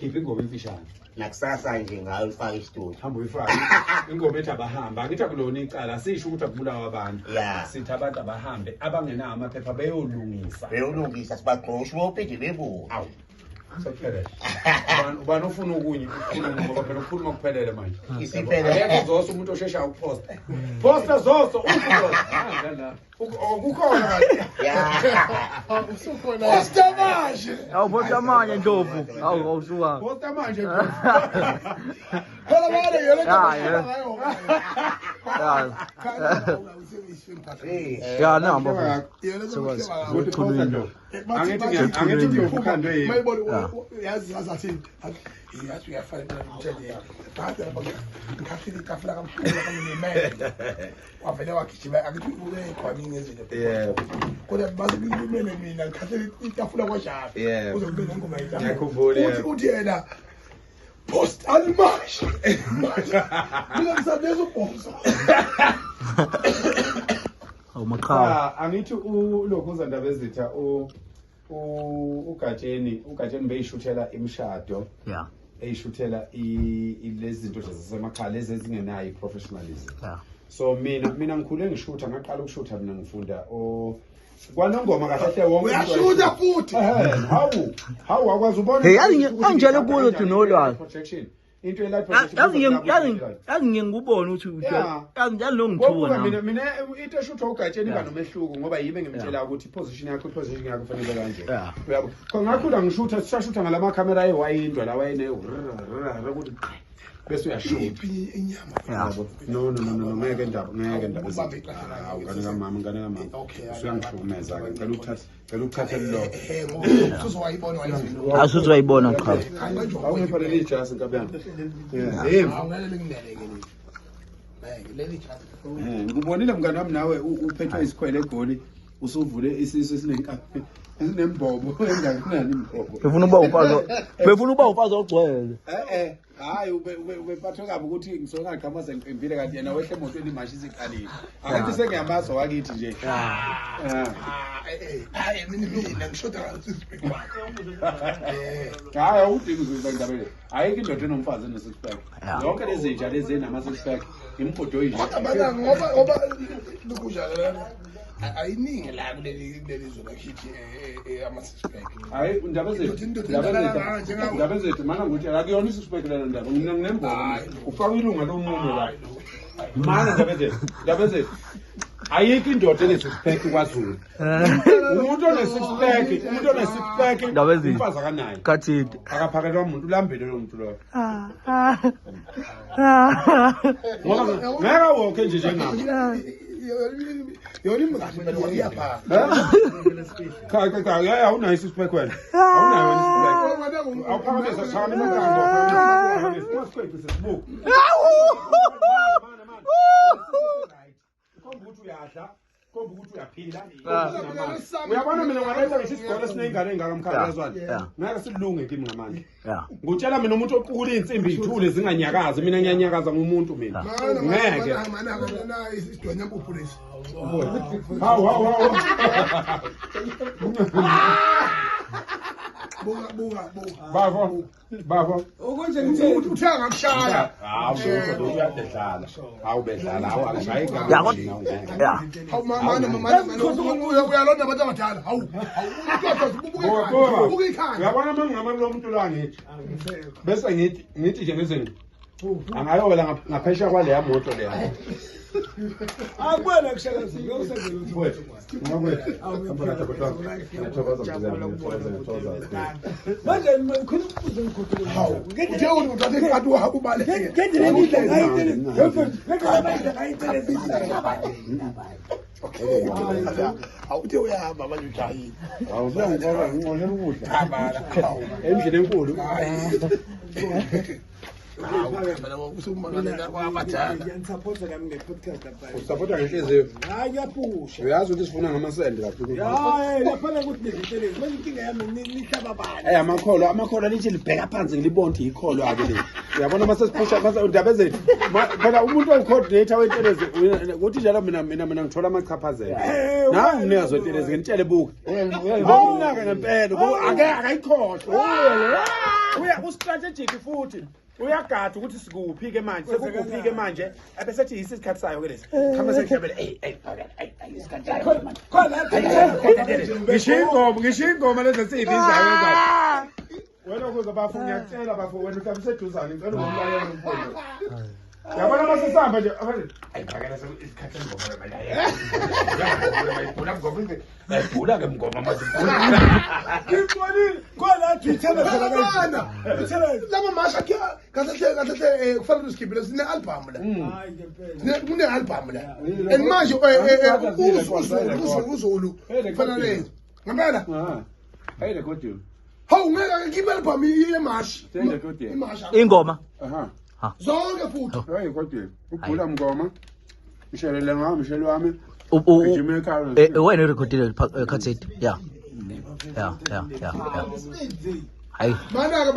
Khipha ingoma emfishane. Nakusasa nje ngayo ifaka istudio. Hamba uyifake. Ingoma ethi abahamba. Angithi akulona icala sisho ukuthi akubulawa abantu. Sithi abantu abahambe abangenawo amaphepha beyolungisa. Beyolungisa sibaqosha bophinde bebuye. Awu. Sekuphelele. Ubani ufuna okunye ukukhuluma ngoba phela ukukhuluma kuphelele manje. Isiphelele. Akekho zoso umuntu oshesha ukuposta. Posta zoso ukuposta. Ukukhona manje. Usukhona. Posta manje. Awuposta manje Ndlovu. Awusuka. Posta manje. Phela manje yena Ya namba. Angithi ngiyokukhandwe yazi athi yathi uyafanele umtshele bathi ngafika itafula kamkhulu kamnene wavele wagijima akithi ube khona ngezinto kodwa base kumele mina ngikhathele itafula kwashapi uzobeka ingoma yetafula uthi yena post almash mina ngisabezo bomsa Awumakhala angithi ulokhuza ndaba ezitha ugatsheni beyishuthela imshado eyishuthela lezi zinto zasemakhaya lezi ezingenayo iprofessionalism so mina ngikhule ngishutha ngaqala ukushutha mina ngifunda kwanongoma kahle wonke uyashutha futhi hawu akwazi ubona hey angijele kuyo uthi nolwazi protection into elight yazi ngikubona uthi yazi lo ngithuna mina into eshuthwa ugatsheni kanomehluko ngoba yibe ngimtshela ukuthi position yakho kufanele kanje uyabo ngakhula ngishutha sishashutha ngalama camera ewayindwa la wayene ukuthi bese uyashutha inyama yabo no ngeke ndaba ngane kamama usuyangihlukumeza ke ngicela ukuthatha lo uzowayibona asuzwayibona cha awungipha leli jasi nkabiyana ngikubonile mngane wami nawe uphethwe isikhwele egoli usuvule isiso esinembobo engakunani imbobo befuna uba ufazi ogcwele hayi ubephathwe kabi ukuthi ngisongaqhamaza ngiqimbile kanti yena wehle emotweni imashi isiqalile angithi sengiyamazo wakithi nje hayi mina ngishoda ngasispeak hayi awudingi ukuziba indabele ayikho indoda enomfazi enesispeak yonke lezi zinja lezi enamasispeak impodo yini ngoba lukunjalo ayiningi la kuleli zona khithi ama-suspect hayi indaba zethu mana ngokuthi akuyona i-suspect lena ndaba nginembobo ufaka ilunga lomunye la mana indaba zethu ayikho indoda enesuspect kwaZulu umuntu onesixpack umfazi akanayo kathidi akaphakelwa umuntu ulambile lo muntu loyo ngeke wonke nje njengami yona imkahle ngiyapha kaka awunayo isuspect wena awunayo isuspect awuphakamisa chama imangango isuspect sesibuku komba ukuthi uyadla komba ukuthi uyaphila uyabona mina ngwalenza ngisho isigole sinengane engakamkhaya yazwana ngeke silunge kimi ngamandla ngutshela mina umuntu oqukula insimbi ithule zinganyakazi mina ngiyanyakaza ngumuntu mina ngeke isidwanya impuphu lesi hawu bafo okonje ngithi uthenga ngakushaya bedlala akushayi uyalonda abantu abadala uyabona mangingama lo muntu la ngithi bese ngithi nje ngezinto angayowela ngaphesha kwaleya moto leya akwena kushakazi yokusenzela manje ngikhona ukubuza ngikhokhela hawo ngeke umuntu athi wahamba ubale ngeke okay awuthe uyahamba manje ujahile awuzangiqoka ngiqonela ukudla endlini enkulu Ngiyanisapota kami nge-podcast lapha. Usapota ngenhliziyo. Hayi ngiyapusha. Uyazi ukuthi sifuna ngamasende kakhulu. Hayi laphana ukuthi nezintelezi. Manje inkinga yami nihlaba abantu. Amakholwa lithi libheka phansi ngilibona ukuthi ikholwa ake le. Uyabona mase siphusha mase udabeze. Phela umuntu oyicoordinator wentelezi ukuthi njalo mina ngithola amachaphazelo. Na umnikazi wentelezi ngitshele buku. Ngokunaka ngempela akayikhohlwa. Uya ku-strategic futhi. Uyagada ukuthi sikuphi ke manje sekuphi ke manje abesethi isikhathi sayo ke lesi khama sekhlabele isikhathi sayo manje ngisho ingoma lezi siyibizayo zayo wena ukuze bafuna ngiyacela bafuna wena uhlala useduzane ngicela umlayelo umfundo yabona masisamba nje phakela isikhathi sengoma manje bayibhula ke mngoma manje Ngibonile khona Twitter phela lama masha kahle kufanele usikhiphe sine album la. Hayi ngempela. Kune album la. And manje uzulu kufanele ngempela. Hey record you. Hawu ngeke ngibe album yemasha. Imasha. Ingoma. Zonke futhi. Hayi record you. Ubhula mngoma. Mshelele mshele wami. Wena recorded cassette. Yeah. Hayi. Manaka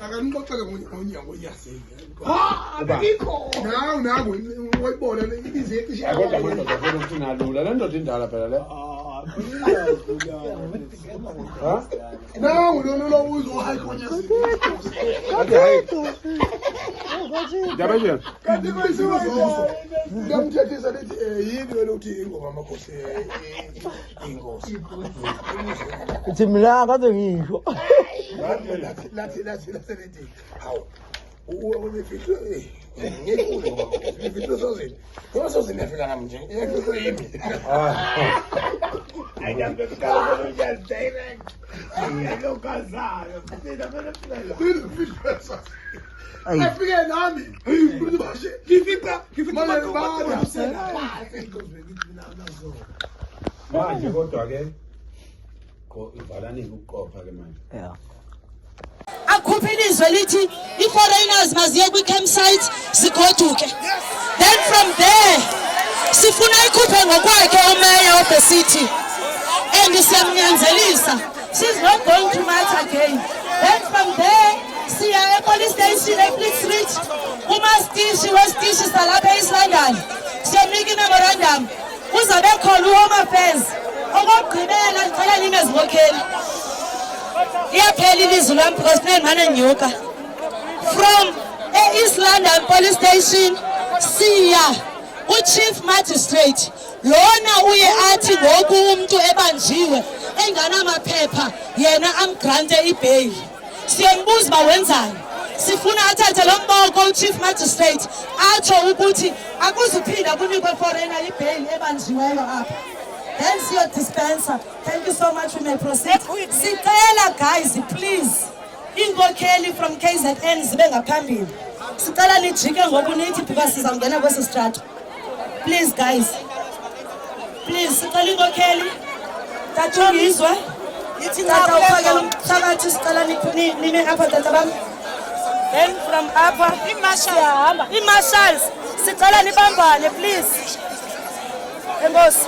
akanixoxele ngonyaka oyaseke. Akikho. Nawu wayibona ibize icishe. Kodwa ukuthi nalula le ndoda indala phela le. Nawu lo uzo hayi konyaseke. Jabeje. Kanti kwesizo. Ngiyamthethisa lethi yini wena uthi ingoma amakhosi ingosi. Uthi mina kaze ngisho. Lathi lethi. Hawu. Ubefitwe ngeke sozini. Ngoba sozini yafika nami nje. Yekho yimi. Ayangekhala direct. Ayalokazayo. Afike nami. Ngifika manje kodwa ke ibalani ukuqopha ke manje. Yeah. Akhuphe ilizwe lithi i-foreigners maziye kwi-campsite sigoduke. Then from there sifuna ikhuphe ngokwakhe umayor of the city and siyamnyanzelisa she's not going to march again. Then from there siya e-police station e-Fleet Street umastishi westishi salapha e-East London siyamnika i-memorandum kuzabe khona u-Home Affairs okokugqibela ngicela ningezibokheli iyaphela ilizwi lami because kunemane nyuka from e-East London police station siya u-chief magistrate lona uye athi ngoku umuntu ebanjiwe enganamaphepha yena amgrante ibail siyembuza uba wenzani sifuna athathe lo mboko u-chief magistrate atsho ukuthi akuzuphinda kunikwe foreigner ibail ebanjiweyo apha. Then siyo dispenser. Thank you so much. We may proceed. Sicela guys, please. Ingokheli from KZN zibe ngaphambili. Sicela nijike ngoku nithi because sizangena kwesi strato. Please guys. Please sicela ingokheli. Tathungizwe. Tata uphakela umhlabathi sicela nime apha tata bam. Then from apha siyahamba. I-marshals sicela nibambane please. Enkosi.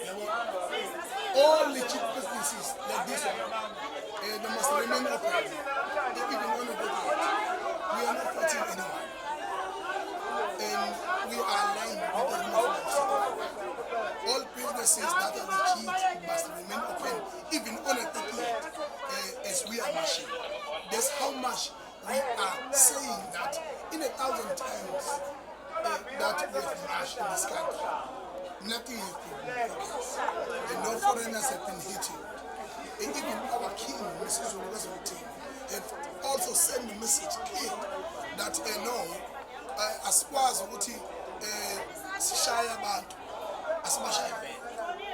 All legit businesses like this one, they must remain open. If we don't want to do that, we are not fighting anyone. And we are aligned with the movement. All businesses that are legit must remain open, even on a 30th, as we are marching. That's how much we are saying that in 1,000 times that we have marched in this country. Nothing has been progress. And no foreigners have been hitting. And even our king, Mrs. Oluwaseun, have also sent a message clear that no, as far as sishaya abantu asibashaya vele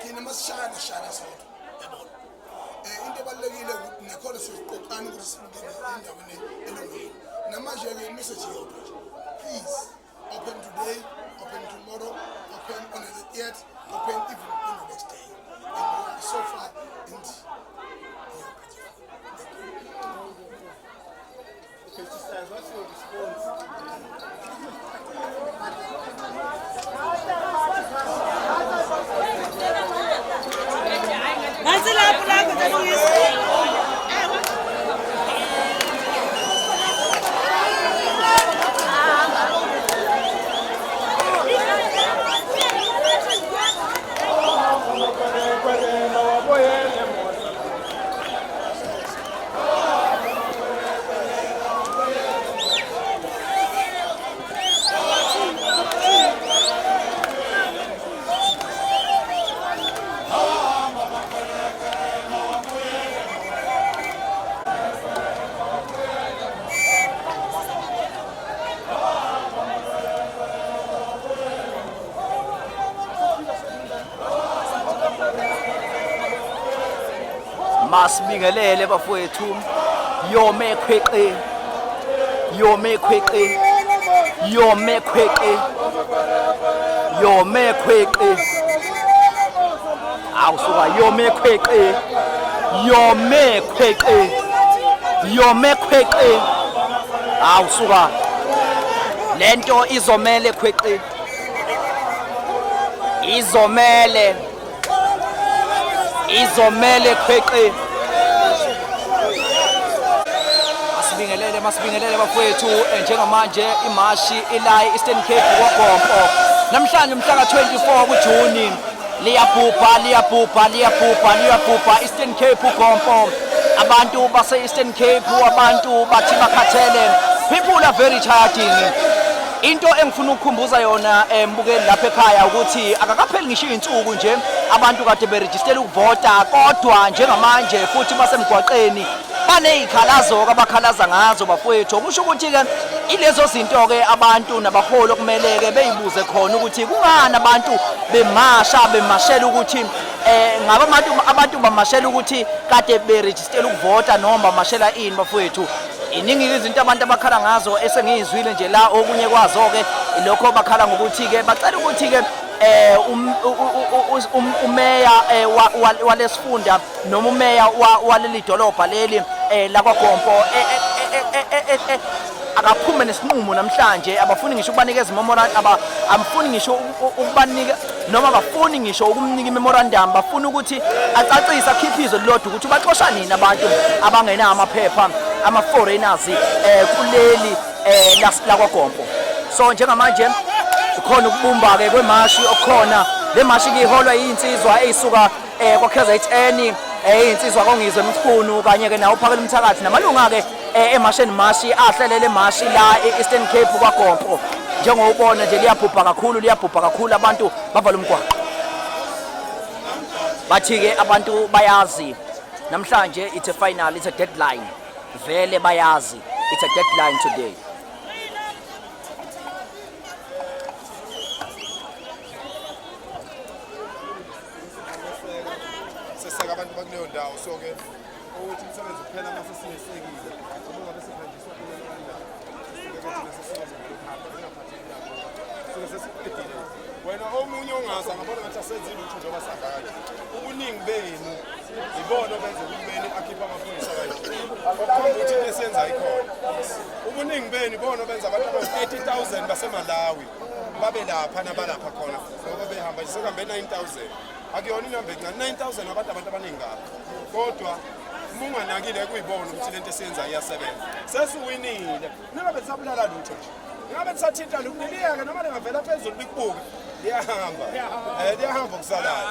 thina masishaya nashaya sonke yabona into ebalekile ukuthi nekhona siqoqana ukuthi singene endaweni elungile namanje ke message yodwa nje please open today, open tomorrow, open on the 8th, open even on the next day, and we are so far in Sisters, what's your response? Masibingelele bafowethu yome khweqe yome khweqe yome khweqe yome khweqe awusuka yome khweqe yome khweqe yome khweqe awusuka lento izomele khweqe izomele khweqe masibingelele bafowethu njengamanje imashi ila Eastern Cape kwaGompo namhlanje umhla ka24 kuJuni liyabhubha Eastern Cape uGompo abantu base Eastern Cape abantu bathi bakhathele people are very tired. Into engifuna ukukhumbuza yona mbukeli lapha ekhaya ukuthi akakapheli ngisho izinsuku nje abantu kade beregister ukuvota kodwa njengamanje futhi basemgwaqeni banezikhalazo abakhalaza ngazo bafowethu kusho ukuthi ke ilezo zinto ke abantu nabaholi okumele ke beyibuze khona ukuthi kungani abantu bemashela ukuthi ngaba abantu bamashela ukuthi kade beregister ukuvota noma bamashela ini bafowethu iningi izinto abantu abakhala ngazo esengizwile nje la okunye kwazo ke lokho bakhala ngokuthi ke bacela ukuthi ke umeya walesifunda noma umeya waleli dolobha leli lakwaGompo akaphume nesinqumo namhlanje abafuni ngisho ukubanikeza memorandum amfuni ngisho ukubanika noma abafuni ngisho ukumnika memorandum bafuna ukuthi acacise akhiphizo lodwa ukuthi baxosha nini abantu abangena amaphepha ama foreigners kuleli lakwaGompo. So njengamanje khona ukubumba ke kwemashi okukhona le mashi iholwa yinsizwa eyisuka kwaKZN insizwa kongizwe Mthunu kanye ke nawo phakela umthakathi namalunga ke emasheni mashi ahlelele mashi la eEastern Cape kwaGompo njengobona nje liyabhubha kakhulu abantu bavala umgwaqo bathi ke abantu bayazi namhlanje it's a final, it's a deadline vele bayazi it's a deadline today. Abantu bakuleyo ndawo so ke ukuthi umsebenzi uphela mase sinesekile ngoba bese khanjiswa wena omunye ongazi angabona ngathi asenzile ukuthi njengoba sangaka ubuningi benu ibona benze uhulumeni akhipha amaphoyisa kanje ngoba ukuthi lesenza ikhona ubuningi benu ibona benza abantu aba-80,000 baseMalawi babe lapha nabalapha khona ngoba behamba nje sekuhambe 9,000 akuyona inamba encane 9000 abantu abaningi ngapha kodwa uma unganakile kuyibona ukuthi lento esiyenzayo iyasebenza sesiwinile ningabe sabulala lutho nje ningabe sathinta lokuliyeke noma lingavela phezulu likubuke liyahamba liyahamba kusalayo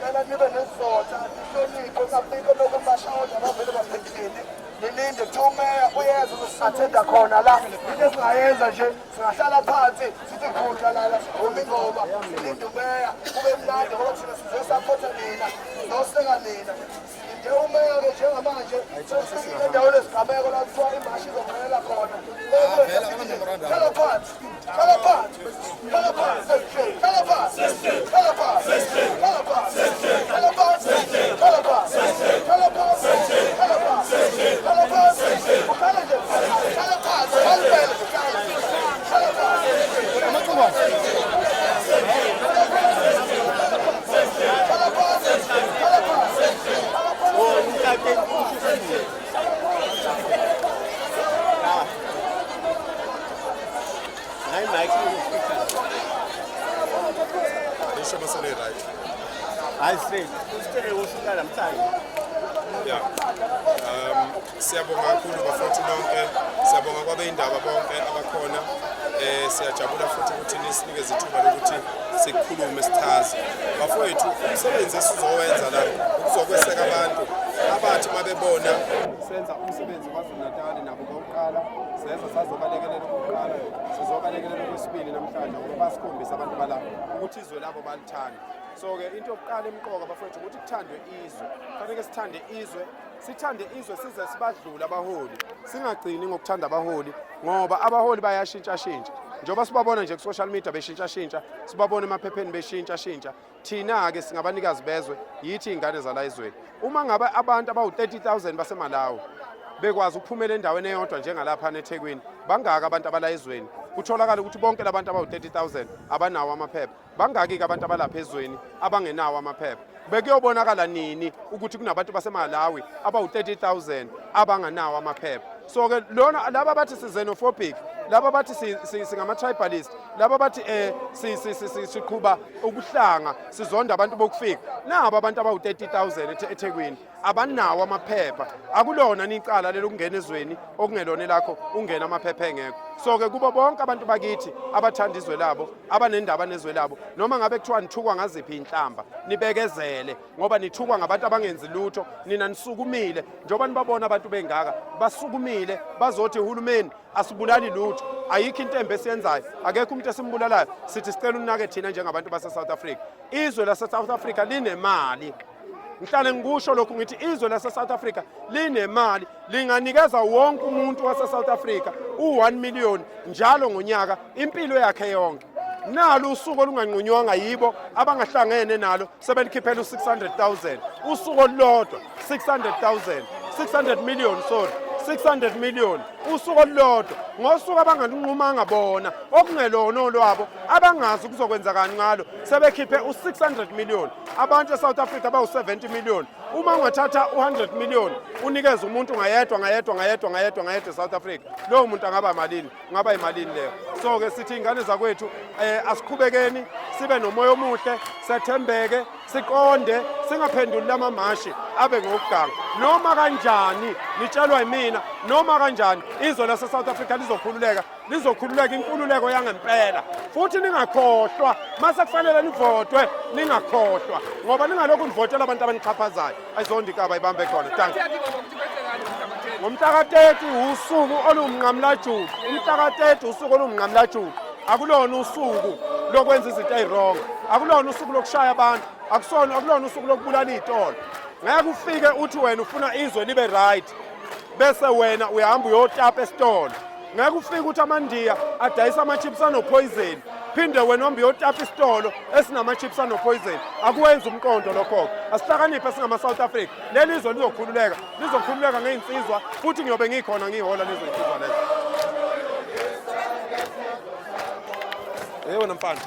Kaya nibe nesizotha sihloniphe ngaphinda lokubashawula abavele baphenduleni nilinde thumeya uyeza usathenda khona la into esingayenza nje singahlala phansi sithi khutha lala sikhuluma ingoma silinde umeya kube mnandi ngoba thina sizosaphotha nina sizoseka nina nje umeya-ke njengamanje sesifikile endaweni esigameko la kuthiwa imashi izokuphelela khona hlala phansi hlala phansi hlala phansi hlala phansi hlala phansi hlala phansi hlala phansi hlala phansi hlala phansi hlala phansi hlala phansi uhlala nje hlala phansi halipele hlala phansi amacuba siyabonga kakhulu bafowethu bonke siyabonga kwabeyindaba bonke abakhona siyajabula futhi ukuthi nisinikeze ithuba lokuthi sikhulume sichaze bafowethu umsebenzi esizowenza la ukuzokweseka abantu abathi mabebona senza umsebenzi kwaZulu-Natal nabo bokuqala seza sazobalekelela ukuqala sizobalekelela okwesibili namhlanje ngoba basikhombisa abantu balapha ukuthi izwe labo balithanda so-ke into yokuqala emqoka bafowethu ukuthi kuthandwe izwe kufanele sithande izwe size sibadlula abaholi singagcini ngokuthanda abaholi ngoba abaholi bayashintshashintsha njengoba sibabona nje ku-social media beshintshashintsha sibabona emaphepheni beshintshashintsha thina-ke singabanikazi bezwe yithi iy'ngane zala ezweni uma ngabe abantu abawu-30,000 basemalawi bekwazi ukuphumela endaweni eyodwa njengalaphana eThekwini bangaki abantu abala ezweni kutholakala ukuthi bonke labantu abawu-30,000 abanawo amaphepha bangaki-ke abantu abalapha ezweni abangenawo amaphepha bekuyobonakala nini ukuthi kunabantu basemalawi abawu-30,000 abanganawo amaphepha so-ke lona laba bathi si-xenophobic laba bathi singama-tribalist laba bathi siqhuba ubuhlanga sizonda abantu bokufika nabo abantu abawu-30,000 eThekwini abanawo amaphepha akulona nicala lelo kungena ezweni okungelona lakho ungena amaphepha engekho so-ke kubo bonke abantu bakithi abathanda izwe labo abanendaba nezwe labo noma ngabe kuthiwa nithukwa ngaziphi inhlamba nibekezele ngoba nithukwa ngabantu abangenzi lutho nina nisukumile njengoba nibabona abantu bengaka basukumile bazothi uhulumeni asibulali lutho ayikho into embi esiyenzayo akekho umuntu esimbulalayo sithi sicela unake thina njengabantu base-South Africa izwe lase-South Africa linemali ngihlale ngikusho lokhu ngithi izwe lase-South Africa linemali linganikeza wonke umuntu wase-South Africa u-1 million njalo ngonyaka impilo yakhe yonke nalo usuku olunganqunywanga yibo abangahlangene nalo sebelikhiphela u-600,000 usuku olulodwa 600 million sorry 600 million usuku olulodwa ngosuku abanganqumanga bona okungelona olwabo abangazi ukuzokwenzakani ngalo sebekhiphe u600 million abantu eSouth Africa abawu70 million uma ungathatha u100 million unikeze umuntu ngayedwa eSouth Africa lowo muntu angaba malini ngaba imalini leyo so ke sithi ingane zakwethu asiqhubekeni sibe nomoya omuhle sethembeke siqonde singaphenduli lamamashi abe ngokuganga noma kanjani nitshelwa yimina noma kanjani izwe lase-South Africa lizokhululeka inkululeko yangempela futhi ningakhohlwa mase kufanele nivotwe ningakhohlwa ngoba ningalokhu nivotela abantu abanichaphazayo ayizondikaba ibambe khona thank you ngomhlaka-30 usuku olumnqamlajuqu umhlaka-30 usuku olumnqamlajuqu akulona usuku lokwenza izinto ezirongo akulona usuku lokushaya abantu akulona usuku lokubulala iy'tolo ngeke ufike uthi wena ufuna izwe libe right bese wena uyahamba uyotapa esitolo ngeke ufike ukuthi amandiya adayisa ama-chips anopoison phinde wena uhamba uyotapa isitolo esinama-chips anopoison akuwenzi umqondo lokho asihlakaniphe singama-South Africa leli izwe lizokhululeka ngey'nsizwa futhi ngiyobe ngikhona ngiyihola lezo y'nsizwa lezo wena mfana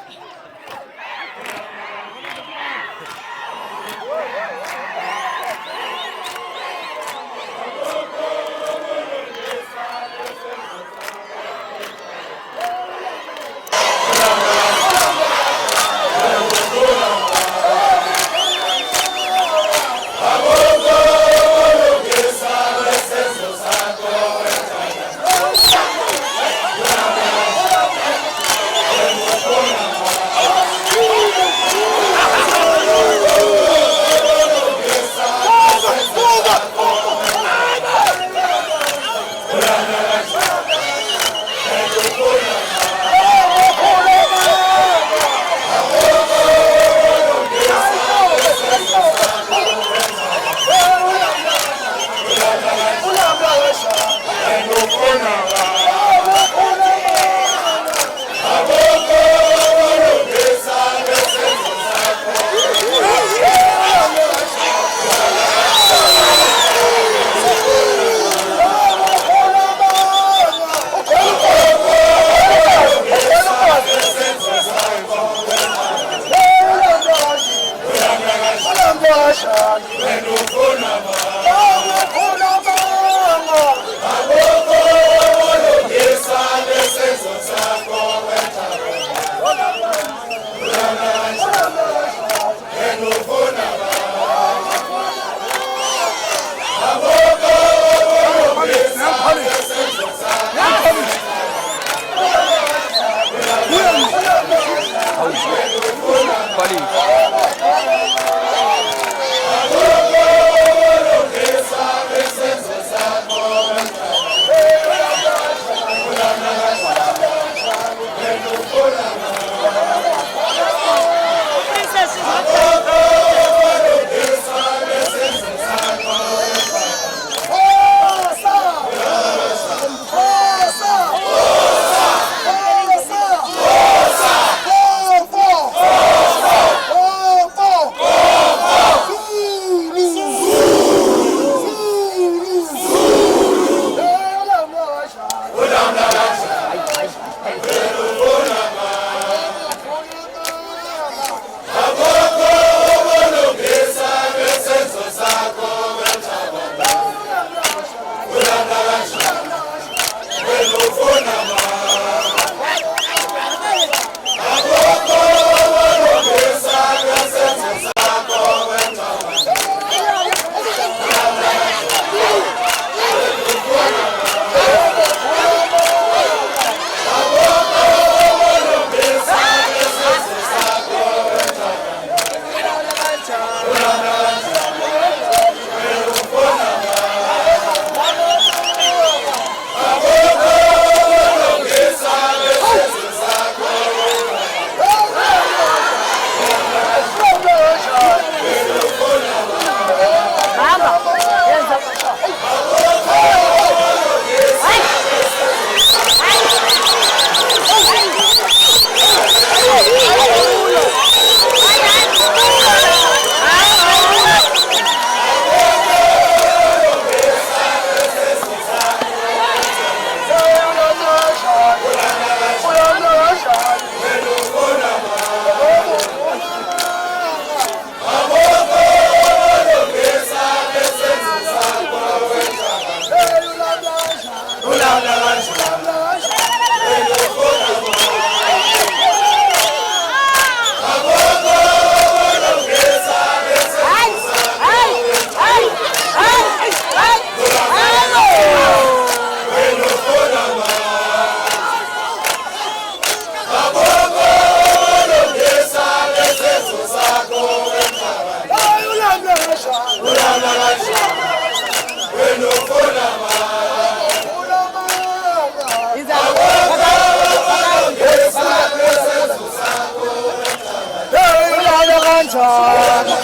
kanjani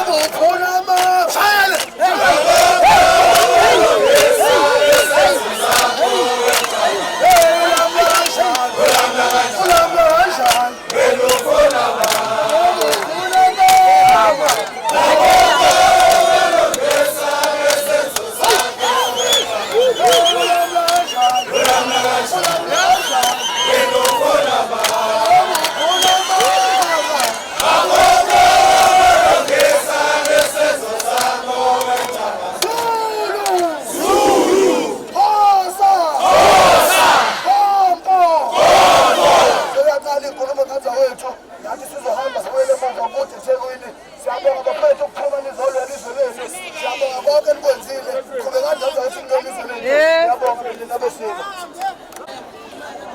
ufuna amafele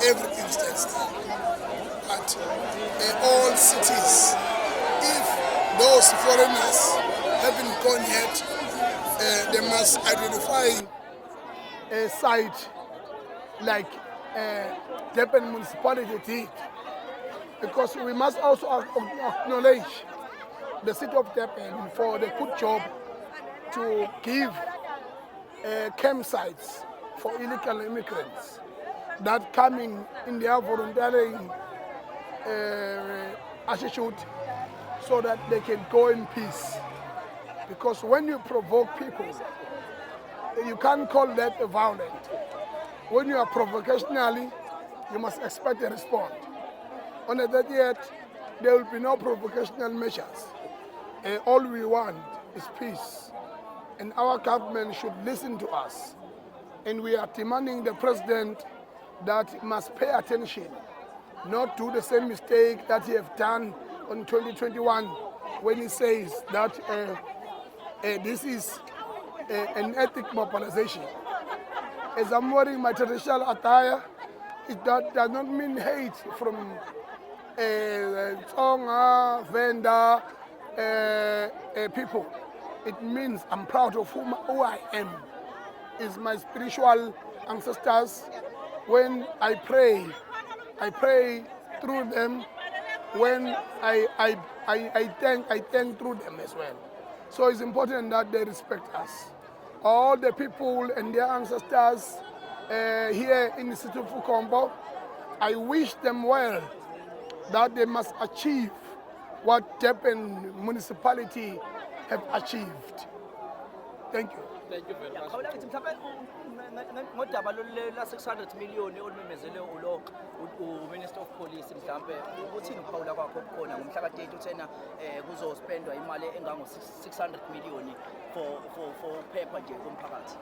everything stands still. But all cities, if those foreigners haven't gone yet, they must identify a site like Durban municipality did. Because we must also acknowledge the city of Durban for the good job to give campsites for illegal immigrants that coming in their voluntary attitude so that they can go in peace. Because when you provoke people, you can't call that violent. When you are provocationally, you must expect a response. On the 30th, there will be no provocational measures. All we want is peace. And our government should listen to us. And we are demanding the president that he must pay attention, not do the same mistake that he have done in 2021 when he says that this is an ethnic mobilization. As I'm wearing my traditional attire, it does not mean hate from Tsonga, Venda, people. It means I'm proud of who I am. It's my spiritual ancestors. When I pray through them. When I thank through them as well. So it's important that they respect us. All the people and their ancestors here in the city of Ukombo, I wish them well, that they must achieve what Durban municipality have achieved. Thank you. Thank you very much. Khawula ngithi mhlawumbe ngodaba la 600 million olumemezele uMinister of Police mhlawumbe uthini ukuphawula kwakho kukhona ngomhla ka-30 uthena kuzospendwa imali engango 600 million for phepha nje komphakathi.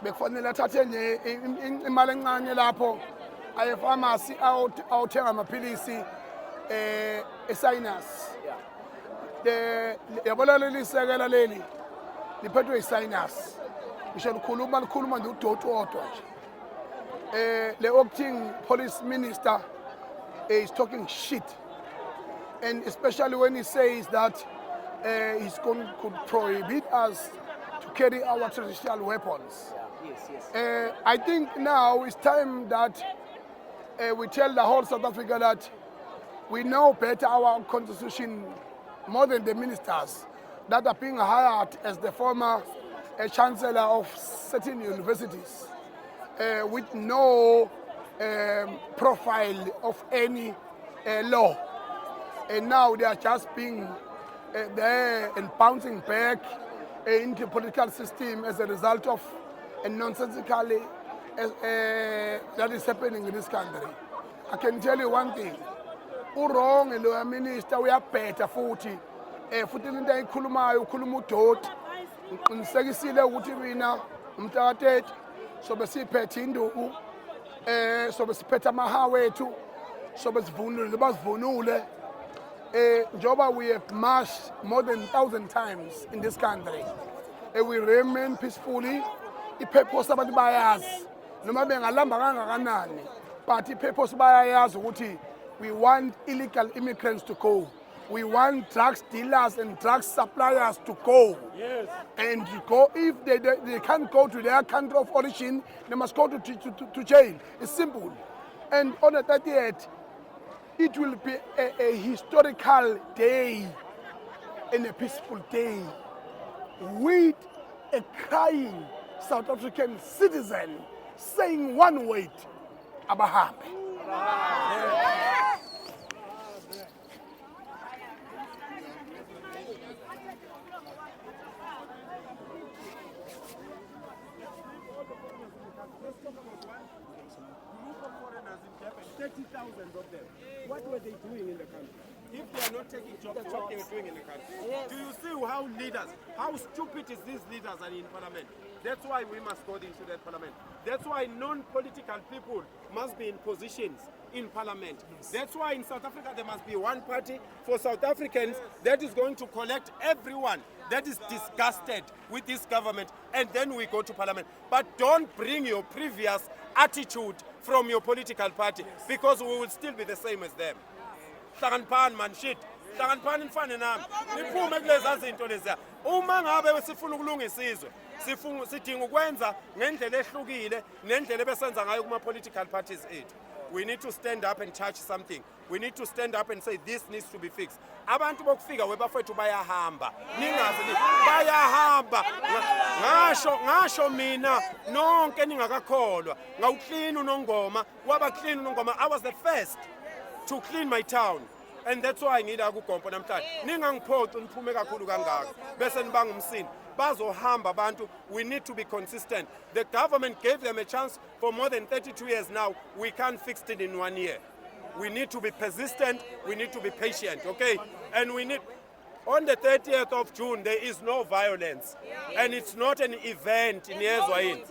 Bekufanele athathe nje imali encane lapho aye pharmacy awuthenga amaphilisi esinus. Yabona leli sekela leli liphethwe isinus. Ngisho likhuluma nje uDoto odwa nje. The acting police minister is talking shit. And especially when he says that he's going to prohibit us to carry our traditional weapons. Yes. I think now it's time that we tell the whole South Africa that we know better our constitution more than the ministers that are being hired as the former chancellor of certain universities with no profile of any law. And now they are just being there and bouncing back into the political system as a result of a nonsensically that is happening in this country. I can tell you one thing. Wrong lo minister uyabhetha futhi into ayikhulumayo ukhuluma uDoti ngiqinisekisile ukuthi mina umhla ka-30 sobe siphethe induku sobe siphethe amaha wethu sobe sivunule basivunule njoba we have marched more than 1,000 times in this country and we remain peacefully. Ipurpose abantu bayazi noma bengalamba kangakanani but ipurpose bayayazi ukuthi we want illegal immigrants to go. We want drugs dealers and drug suppliers to go. Yes. And to go, if they can't go to their country of origin, they must go to jail. It's simple. And on the 30th, it will be a historical day and a peaceful day with a crying South African citizen saying one word, abahambe. Group of foreigners in Durban, 30,000 of them. What were they doing in the country? If they are not taking jobs, what they were doing in the country? Do you see how stupid is these leaders are in parliament? That's why we must go into that parliament. That's why non-political people must be in positions in parliament. That's why in South Africa there must be one party for South Africans that is going to collect everyone that is disgusted with this government, and then we go to parliament. But don't bring your previous attitude from your political party, because we will still be the same as them. Hlakaniphan man shit. Hlakaniphan nifane nami. Niphume kulezi zinto leziya. Uma ngabe sifuna ukulungisa izwe, sidinga ukwenza ngendlela ehlukile nendlela ebesenza ngayo kuma political parties ethu. We need to stand up and touch something. We need to stand up and say this needs to be fixed. Abantu bokufika webafethu bayahamba. Ningazi bayahamba. Ngasho mina nonke ningakakholwa. Ngawuclean uNongoma, waba clean uNongoma. I was the first to clean my town. And that's why I need ukugompa namhlanje. Ningangiphoqi niphume kakhulu kangaka. Bese nibanga umsini. Bazohamba abantu. We need to be consistent. The government gave them a chance for more than 32 years now. We can't fix it in 1 year. We need to be persistent. We need to be patient, okay? And we need, on the 30th of June, there is no violence. And it's not an event in Yezwain.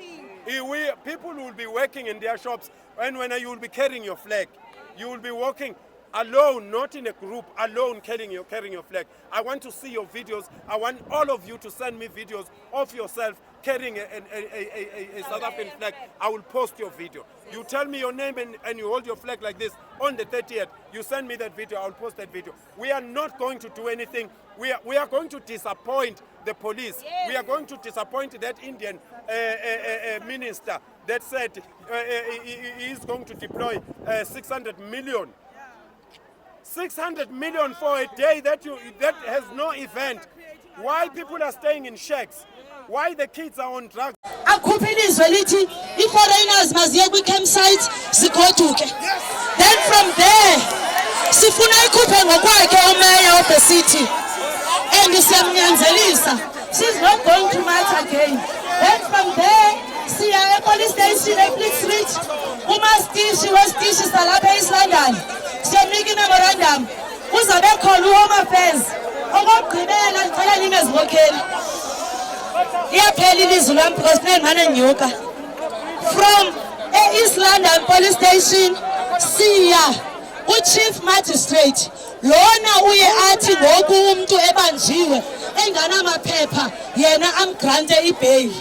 People will be working in their shops, and when you will be carrying your flag, you will be walking alone, not in a group, alone carrying your flag. I want to see your videos. I want all of you to send me videos of yourself carrying a South African flag. I will post your video. You tell me your name and you hold your flag like this on the 30th. You send me that video, I'll post that video. We are not going to do anything. We are going to disappoint the police. Yes. We are going to disappoint that Indian minister that said he is going to deploy 600 million. 600 million for a day that has no event. Why people are staying in shacks? Why the kids are on drugs? Akuphelizwe lithi i-foreigners maziye kwi-campsite zigoduke. Then from there sifuna ikhuphe ngokwakhe umeya of the city. And siyamnyanzelisa. She's not going to march again. Then from there siya e-police station e-Fleet Street. Umastishi westishi salapha e-East London. Siyamnika i-memorandum. Uzabe khona u-Home Affairs. Okokugqibela ngicela ningezibokheli. Iyaphela ilizwi lami because kunemana nyuka. From East London police station siya u-chief magistrate lona uye athi ngoku umuntu ebanjiwe enganamaphepha yena amgrante ibail.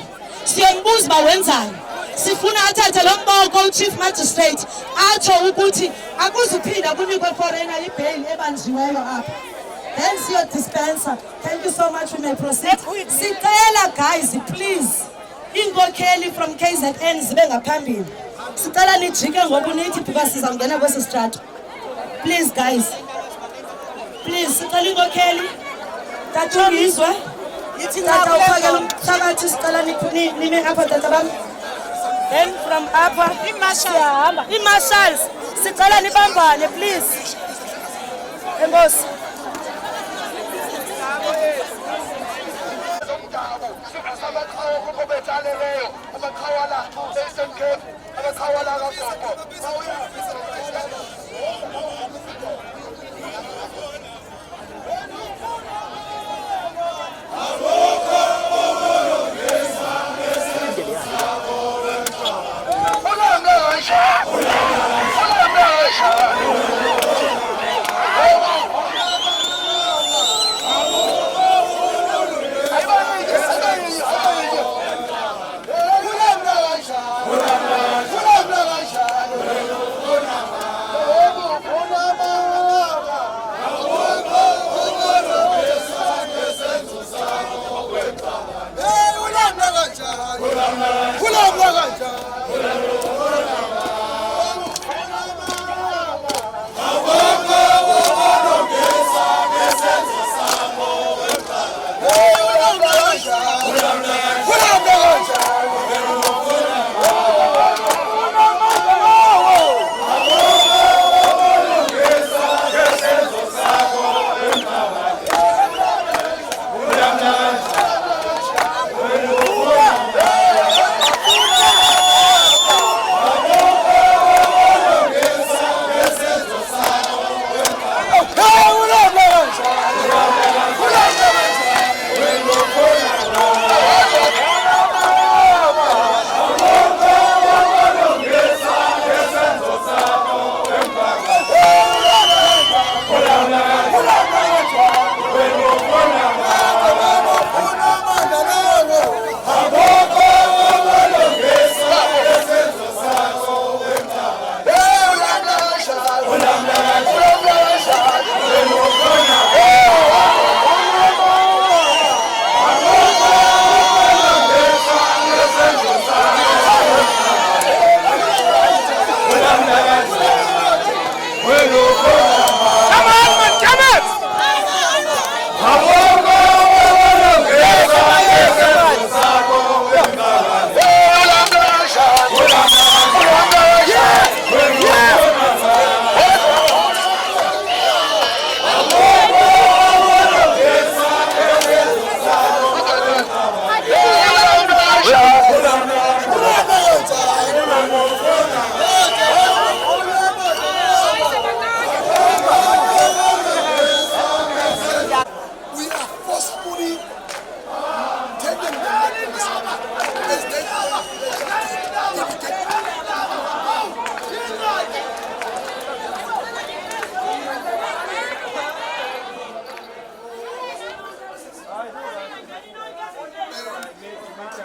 Siyambuza ba wenzani. Sifuna athathe lo mboko u-chief magistrate atsho ukuthi akuzuphinda kunikwe foreigner ibail ebanjiweyo apha. Then see your dispenser. Thank you so much. We may proceed. Sicela guys, please. Ingokheli from KZN zibe ngaphambili. Sicela nijike ngokunithi because sizangena kwesi strato. Please guys. Please sicela ingokheli. Tathungizwe. Yithi tata uphakela umthakathi sicela nime apha tata bam. Then from apha i-marshals sicela nibambane please. Enkosi.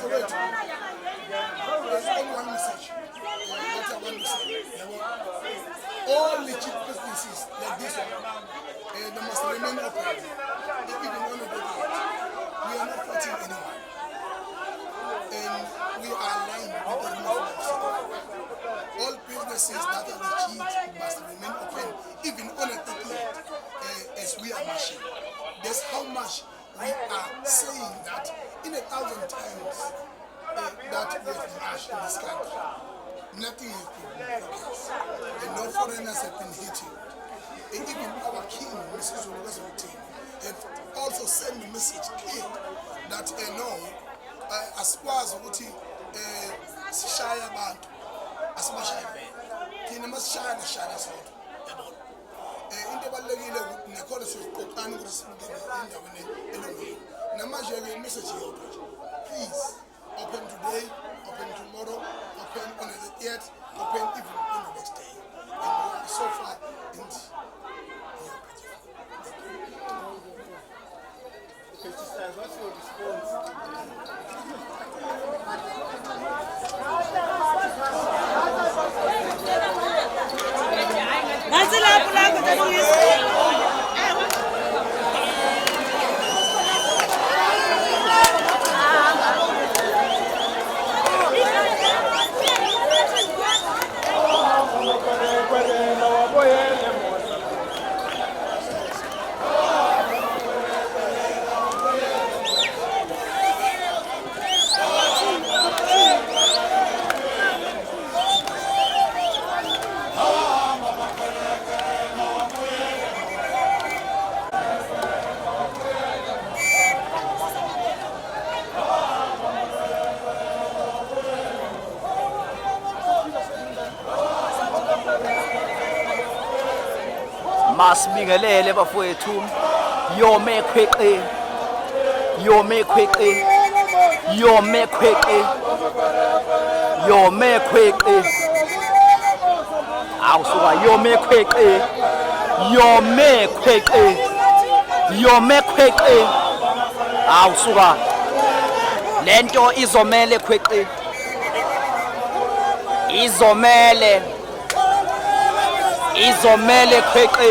wait. There's only one message. That's a one message. All legit businesses like this one, they must remain open. Even on the day, we are not fighting anyone. And we are aligned with the movement. All businesses that are legit must remain open, even on a 30th, as we are marching. That's how much we are saying that in 1,000 times that we have marched in this country. Nothing has been progress. And no foreigners have been hitting. And even our king, Mrs. Olugazoti, have also sent the message clear that no, as far as Uti Shaya Band, as much as Tina must shine a shine as well. In the Balagila, Nicholas was put on the anyway. Namaja message here. Please open today, open tomorrow, open on the 8th, open even on the next day. And we are so far in What's your response? Masibingelele bafowethu yome khweqe yome khweqe yome khweqe yome khweqe awusuka yome khweqe yome khweqe yome khweqe awusuka lento izomele khweqe izomele khweqe